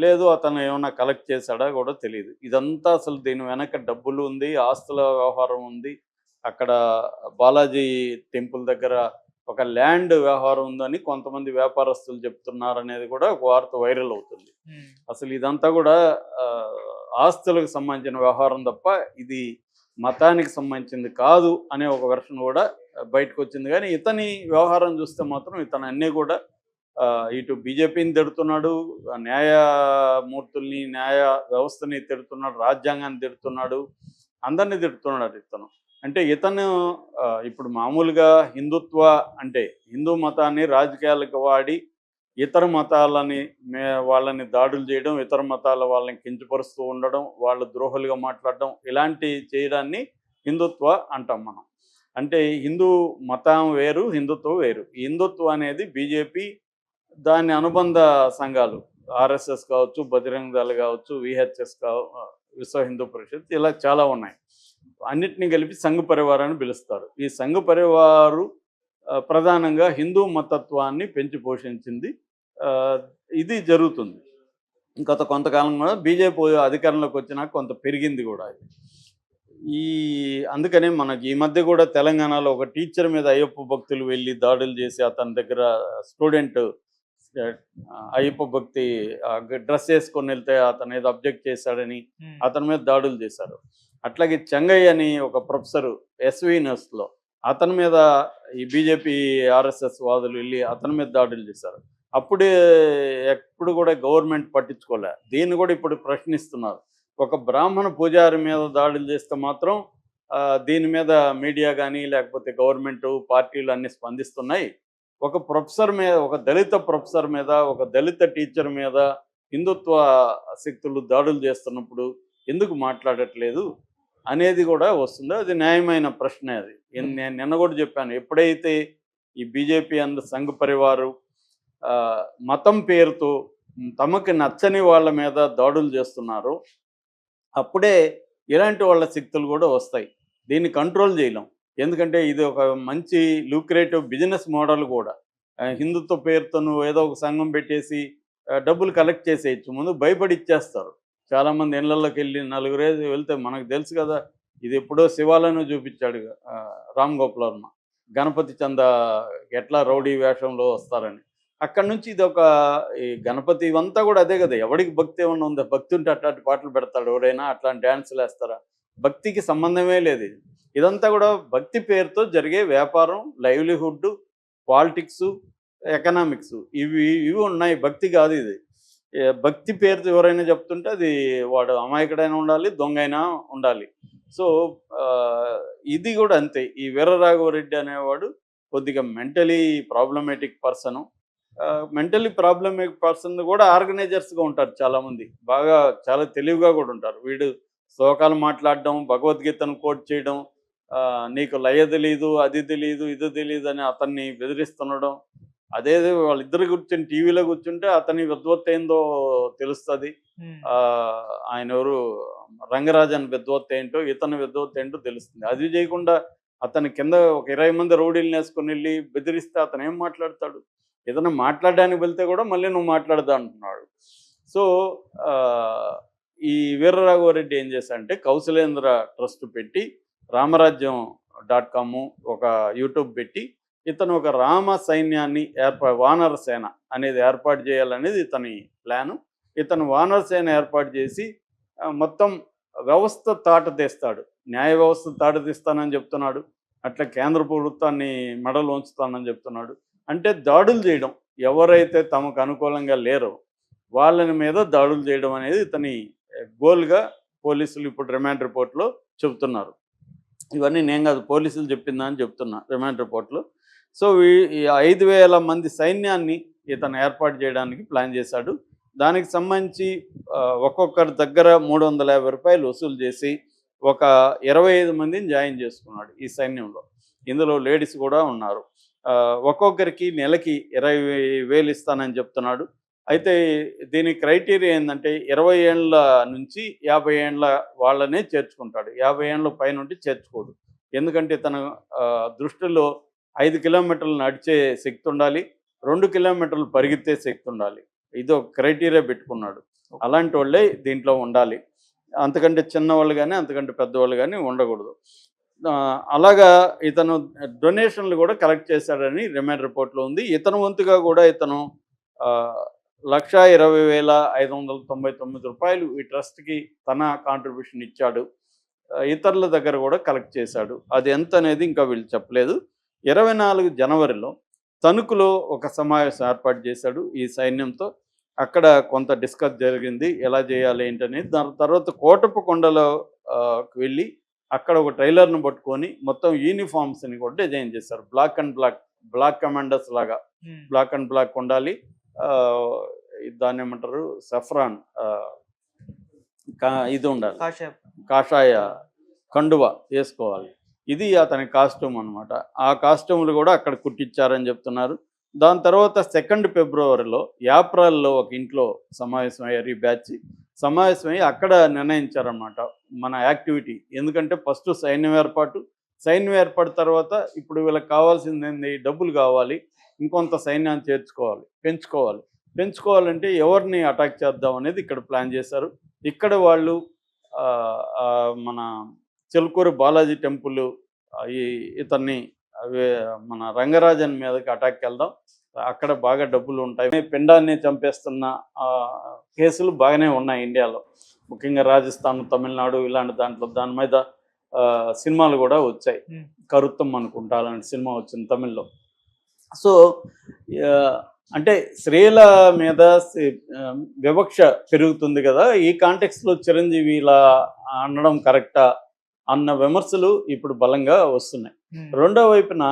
లేదు అతను ఏమన్నా కలెక్ట్ చేశాడా కూడా తెలీదు. ఇదంతా అసలు దీని వెనక డబ్బులు ఉంది, ఆస్తుల వ్యవహారం ఉంది. అక్కడ బాలాజీ టెంపుల్ దగ్గర ఒక ల్యాండ్ వ్యవహారం ఉందని కొంతమంది వ్యాపారస్తులు చెప్తున్నారనేది కూడా ఒక వార్త వైరల్ అవుతుంది. హ్మ్. అసలు ఇదంతా కూడా ఆస్తులకు సంబంధించిన వ్యవహారం తప్ప ఇది మతానికి సంబంధించింది కాదు అనే ఒక వెర్షన్ కూడా బయటకొచ్చింది. కానీ ఇతని వ్యవహారం చూస్తే మాత్రం ఇతను అన్నీ కూడా ఇటు బీజేపీని తిడుతున్నాడు, న్యాయమూర్తుల్ని, న్యాయ వ్యవస్థని తిడుతున్నాడు, రాజ్యాంగాన్ని తిడుతున్నాడు, అందరిని తిడుతున్నాడు ఇతను. అంటే ఇతను ఇప్పుడు మామూలుగా హిందుత్వ అంటే హిందూ మతాన్ని రాజకీయాలకు వాడి ఇతర మతాలని వాళ్ళని దాడులు చేయడం, ఇతర మతాల వాళ్ళని కించపరుస్తూ ఉండడం, వాళ్ళు ద్రోహులుగా మాట్లాడడం ఇలాంటి చేయడాన్ని హిందుత్వ అంటాం మనం. అంటే హిందూ మతం వేరు, హిందుత్వం వేరు. ఈ హిందుత్వం అనేది బీజేపీ దాని అనుబంధ సంఘాలు ఆర్ఎస్ఎస్ కావచ్చు, బజరంగ దళ్ కావచ్చు, విహెచ్ఎస్ విశ్వ హిందూ పరిషత్ ఇలా చాలా ఉన్నాయి. అన్నిటిని కలిపి సంఘ్ పరివార్ అని పిలుస్తారు. ఈ సంఘ్ పరివారు ప్రధానంగా హిందూ మతత్వాన్ని పెంచి పోషించింది. ఇది జరుగుతుంది. గత కొంతకాలం కూడా బీజేపీ అధికారంలోకి వచ్చినాక కొంత పెరిగింది కూడా అది. ఈ అందుకనే మనకి ఈ మధ్య కూడా తెలంగాణలో ఒక టీచర్ మీద అయ్యప్ప భక్తులు వెళ్ళి దాడులు చేసి అతని దగ్గర స్టూడెంట్ అయ్యప్ప భక్తి డ్రెస్ వేసుకొని వెళ్తే అతను ఏదో అబ్జెక్ట్ చేశాడని అతని మీద దాడులు చేశారు. అట్లాగే చెంగయ్య అని ఒక ప్రొఫెసరు ఎస్వి యూనివర్సిటీలో అతని మీద ఈ బీజేపీ ఆర్ఎస్ఎస్ వాదులు వెళ్ళి అతని మీద దాడులు చేశారు. అప్పుడే ఎప్పుడు కూడా గవర్నమెంట్ పట్టించుకోలే. దీన్ని కూడా ఇప్పుడు ప్రశ్నిస్తున్నారు. ఒక బ్రాహ్మణ పూజారి మీద దాడులు చేస్తే మాత్రం దీని మీద మీడియా కానీ లేకపోతే గవర్నమెంట్ పార్టీలు అన్నీ స్పందిస్తున్నాయి. ఒక ప్రొఫెసర్ మీద, ఒక దళిత ప్రొఫెసర్ మీద, ఒక దళిత టీచర్ మీద హిందుత్వ శక్తులు దాడులు చేస్తున్నప్పుడు ఎందుకు మాట్లాడట్లేదు అనేది కూడా వస్తుంది. అది న్యాయమైన ప్రశ్నే అది. నేను నిన్న కూడా చెప్పాను. ఎప్పుడైతే ఈ బీజేపీ అండ్ సంఘ్ పరివారు మతం పేరుతో తమకి నచ్చని వాళ్ళ మీద దాడులు చేస్తున్నారో అప్పుడే ఇలాంటి వాళ్ళ శక్తులు కూడా వస్తాయి. దీన్ని కంట్రోల్ చేయలేం. ఎందుకంటే ఇది ఒక మంచి లూక్రేటివ్ బిజినెస్ మోడల్ కూడా. హిందుత్వ పేరుతో నువ్వు ఏదో ఒక సంఘం పెట్టేసి డబ్బులు కలెక్ట్ చేసేయచ్చు. ముందు భయపడి ఇచ్చేస్తారు. చాలామంది ఇళ్లలోకి వెళ్ళి నలుగురేసి వెళ్తే మనకు తెలుసు కదా. ఇది ఎప్పుడో శివాలయం చూపించాడు రామ్ గోపాల్ వర్మ. గణపతి చంద ఎట్లా రౌడీ వేషంలో వస్తారని. అక్కడి నుంచి ఇది ఒక ఈ గణపతి ఇవంతా కూడా అదే కదా. ఎవడికి భక్తి ఏమన్నా ఉందా? భక్తి ఉంటే అట్లాంటి పాటలు పెడతాడు ఎవడైనా, అట్లాంటి డ్యాన్సులు వేస్తారా? భక్తికి సంబంధమే లేదు ఇది. ఇదంతా కూడా భక్తి పేరుతో జరిగే వ్యాపారం, లైవ్లీహుడ్, పాలిటిక్స్, ఎకనామిక్స్ ఇవి ఇవి ఉన్నాయి. భక్తి కాదు ఇది. భక్తి పేరుతో ఎవరైనా చెప్తుంటే అది వాడు అమాయకుడైనా ఉండాలి, దొంగ అయినా ఉండాలి. సో ఇది కూడా అంతే. ఈ వీరరాఘవరెడ్డి అనేవాడు కొద్దిగా mentally problematic person. Mentally problematic person కూడా ఆర్గనైజర్స్గా ఉంటారు చాలామంది. బాగా చాలా తెలివిగా కూడా ఉంటారు. వీడు శ్లోకాలు మాట్లాడడం, భగవద్గీతను కోట్ చేయడం, నీకు లయ తెలీదు, అది తెలీదు, ఇది తెలీదు అని అతన్ని బెదిరిస్తుండడం. అదేదో వాళ్ళిద్దరు కూర్చొని టీవీలో కూర్చుంటే అతని విద్వత్ ఏందో తెలుస్తుంది. ఆయన ఎవరు రంగరాజన్ విద్వత్ ఏంటో, ఇతని విద్వత్ ఏంటో తెలుస్తుంది. అది చేయకుండా అతని కింద ఒక 20 మంది రౌడీలను వేసుకొని వెళ్ళి బెదిరిస్తే అతను ఏం మాట్లాడతాడు? ఏదైనా మాట్లాడడానికి వెళ్తే కూడా మళ్ళీ నువ్వు మాట్లాడదా అంటున్నాడు. సో ఈ వీరరాఘవరెడ్డి ఏం చేశాడంటే కౌశలేంద్ర ట్రస్ట్ పెట్టి రామరాజ్యం.com ఒక యూట్యూబ్ పెట్టి ఇతను ఒక రామ సైన్యాన్ని వానర సేన అనేది ఏర్పాటు చేయాలనేది ఇతని ప్లాను. ఇతను వానర సేన ఏర్పాటు చేసి మొత్తం వ్యవస్థ తాట తీస్తాడు. న్యాయ వ్యవస్థ తాట తీస్తానని చెప్తున్నాడు. అట్లా కేంద్ర ప్రభుత్వాన్ని మెడలు ఉంచుతానని చెప్తున్నాడు. అంటే దాడులు చేయడం, ఎవరైతే తమకు అనుకూలంగా లేరో వాళ్ళని మీద దాడులు చేయడం అనేది ఇతని గోల్గా పోలీసులు ఇప్పుడు రిమాండ్ రిపోర్ట్లో చెబుతున్నారు. ఇవన్నీ నేను కాదు, పోలీసులు చెప్పిందా అని చెప్తున్నా రిమాండ్ రిపోర్ట్లో. సో ఈ 5,000 మంది సైన్యాన్ని ఇతను ఏర్పాటు చేయడానికి ప్లాన్ చేశాడు. దానికి సంబంధించి ఒక్కొక్కరి దగ్గర ₹350 వసూలు చేసి ఒక 25 మందిని జాయిన్ చేసుకున్నాడు ఈ సైన్యంలో. ఇందులో లేడీస్ కూడా ఉన్నారు. ఒక్కొక్కరికి నెలకి 20,000 ఇస్తానని చెప్తున్నాడు. అయితే దీని క్రైటీరియా ఏంటంటే 20 ఏళ్ళ నుంచి 50 ఏళ్ళ వాళ్ళనే చేర్చుకుంటాడు. 50 ఏళ్ళ పైనుండి చేర్చుకోడు. ఎందుకంటే తన దృష్టిలో 5 కిలోమీటర్లు నడిచే శక్తి ఉండాలి, 2 కిలోమీటర్లు పరిగెత్తే శక్తి ఉండాలి. ఇది ఒక క్రైటీరియా పెట్టుకున్నాడు. అలాంటి వాళ్ళే దీంట్లో ఉండాలి. అంతకంటే చిన్నవాళ్ళు కానీ అంతకంటే పెద్దవాళ్ళు కానీ ఉండకూడదు. అలాగా ఇతను డొనేషన్లు కూడా కలెక్ట్ చేశాడని రిమాండ్ రిపోర్ట్లో ఉంది. ఇతను వంతుగా కూడా ఇతను ₹1,20,599 ఈ ట్రస్ట్కి తన కాంట్రిబ్యూషన్ ఇచ్చాడు. ఇతరుల దగ్గర కూడా కలెక్ట్ చేశాడు. అది ఎంత అనేది ఇంకా వీళ్ళు చెప్పలేదు. 24 జనవరిలో తణుకులో ఒక సమావేశం ఏర్పాటు చేశాడు ఈ సైన్యంతో. అక్కడ కొంత డిస్కస్ జరిగింది, ఎలా చేయాలి ఏంటనేది. దాని తర్వాత కోటప్పకొండలో వెళ్ళి అక్కడ ఒక ట్రైలర్ను పట్టుకొని మొత్తం యూనిఫామ్స్ని కూడా డిజైన్ చేశారు. బ్లాక్ కమాండర్స్ లాగా బ్లాక్ అండ్ బ్లాక్ ఉండాలి. దాన్ని ఏమంటారు, సఫ్రాన్ ఇది ఉండాలి, కాషాయ కండువ వేసుకోవాలి. ఇది అతని కాస్ట్యూమ్ అనమాట. ఆ కాస్ట్యూమ్లు కూడా అక్కడ కుట్టించారని చెప్తున్నారు. దాని తర్వాత 2 ఫిబ్రవరిలో యాప్రాల్లో ఒక ఇంట్లో సమావేశమయ్యారు ఈ బ్యాచ్. సమావేశమయ్యి అక్కడ నిర్ణయించారన్నమాట మన యాక్టివిటీ. ఎందుకంటే ఫస్ట్ సైన్యం ఏర్పాటు తర్వాత ఇప్పుడు వీళ్ళకి కావాల్సింది ఏంది, డబ్బులు కావాలి, ఇంకొంత సైన్యాన్ని పెంచుకోవాలంటే ఎవరిని అటాక్ చేద్దాం అనేది ఇక్కడ ప్లాన్ చేశారు. ఇక్కడ వాళ్ళు మన చిలుకూరు బాలాజీ టెంపుల్ ఇతన్ని మన రంగరాజన్ మీదకి అటాక్కి వెళ్దాం, అక్కడ బాగా డబ్బులు ఉంటాయి. పిండాన్ని చంపేస్తున్న కేసులు బాగానే ఉన్నాయి ఇండియాలో, ముఖ్యంగా రాజస్థాన్, తమిళనాడు ఇలాంటి దాని మీద సినిమాలు కూడా వచ్చాయి. కరుత్తం అనుకుంటా అలాంటి సినిమా వచ్చింది తమిళ్లో. సో అంటే స్త్రీల మీద వివక్ష పెరుగుతుంది కదా, ఈ కాంటెక్స్లో చిరంజీవి ఇలా అనడం కరెక్టా అన్న విమర్శలు ఇప్పుడు బలంగా వస్తున్నాయి. రెండో వైపున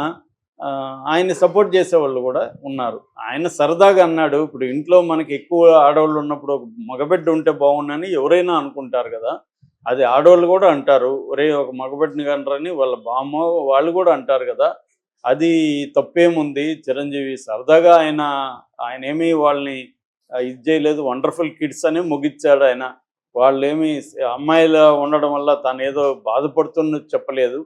ఆయన్ని సపోర్ట్ చేసేవాళ్ళు కూడా ఉన్నారు. ఆయన సరదాగా అన్నాడు, ఇప్పుడు ఇంట్లో మనకి ఎక్కువ ఆడవాళ్ళు ఉన్నప్పుడు ఒక మగబిడ్డ ఉంటే బాగుండని ఎవరైనా అనుకుంటారు కదా, అది ఆడవాళ్ళు కూడా అంటారు. ఒరే ఒక మగబిడ్డని కంటారని వాళ్ళ బామ్మ వాళ్ళు కూడా అంటారు కదా, అది తప్పేముంది. చిరంజీవి సరదాగా ఆయన ఏమీ వాళ్ళని ఇది చేయలేదు, వండర్ఫుల్ కిడ్స్ అని ముగిచ్చాడు ఆయన. వాళ్ళేమి అమ్మాయిలు ఉండడం వల్ల తాను ఏదో బాధపడుతున్నది చెప్పలేదు.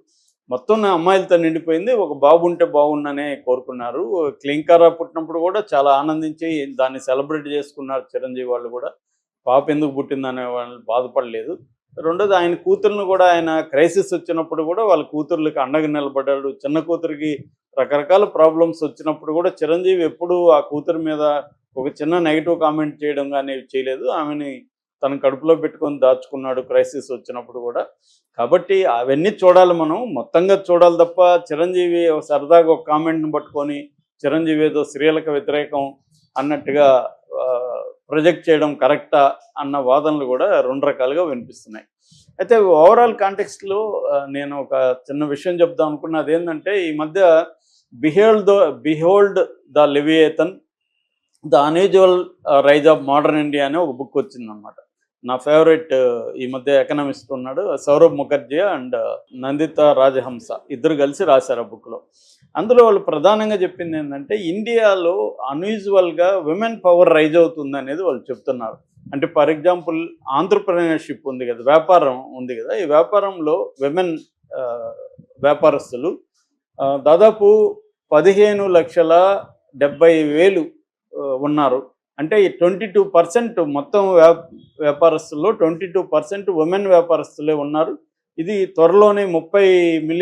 మొత్తం నా అమ్మాయిలతో నిండిపోయింది, ఒక బాబు ఉంటే బాగుండనే కోరుకున్నారు. క్లింకారా పుట్టినప్పుడు కూడా చాలా ఆనందించి దాన్ని సెలబ్రేట్ చేసుకున్నారు చిరంజీవి వాళ్ళు కూడా. పాప ఎందుకు పుట్టిందనే వాళ్ళు బాధపడలేదు. రెండోది ఆయన కూతుర్ని కూడా, ఆయన క్రైసిస్ వచ్చినప్పుడు కూడా వాళ్ళ కూతుర్లకి అండగా నిలబడ్డాడు. చిన్న కూతురికి రకరకాల ప్రాబ్లమ్స్ వచ్చినప్పుడు కూడా చిరంజీవి ఎప్పుడూ ఆ కూతురు మీద ఒక చిన్న నెగిటివ్ కామెంట్ చేయడం కానీ చేయలేదు. ఆమెని తన కడుపులో పెట్టుకొని దాచుకున్నాడు క్రైసిస్ వచ్చినప్పుడు కూడా. కాబట్టి అవన్నీ చూడాలి, మనం మొత్తంగా చూడాలి తప్ప చిరంజీవి సరదాగా ఒక కామెంట్ని పట్టుకొని చిరంజీవి ఏదో స్త్రీలకు వ్యతిరేకం అన్నట్టుగా ప్రొజెక్ట్ చేయడం కరెక్టా అన్న వాదనలు కూడా 2 రకాలుగా వినిపిస్తున్నాయి. అయితే ఓవరాల్ కాంటెక్స్ట్లో నేను ఒక చిన్న విషయం చెప్దాం అనుకున్నది ఏంటంటే, ఈ మధ్య behold the leviathan, the unusual rise of modern India అనే ఒక బుక్ వచ్చిందనమాట. నా ఫేవరెట్ ఈ మధ్య ఎకనామిస్ట్ ఉన్నాడు, సౌరభ్ ముఖర్జీ అండ్ నందిత రాజహంస, ఇద్దరు కలిసి రాశారు ఆ బుక్లో. అందులో వాళ్ళు ప్రధానంగా చెప్పింది ఏంటంటే, ఇండియాలో అన్యూజువల్గా విమెన్ పవర్ రైజ్ అవుతుంది అనేది వాళ్ళు చెప్తున్నారు. అంటే ఫర్ ఎగ్జాంపుల్ ఆంట్రప్రెన్యూర్షిప్ ఉంది కదా, వ్యాపారం ఉంది కదా, ఈ వ్యాపారంలో విమెన్ వ్యాపారస్తులు దాదాపు 15,70,000 ఉన్నారు. అంటే ఈ 22% మొత్తం వ్యాపారస్తుల్లో 22% ఉమెన్ వ్యాపారస్తులే ఉన్నారు. ఇది త్వరలోనే 30 మిలియన్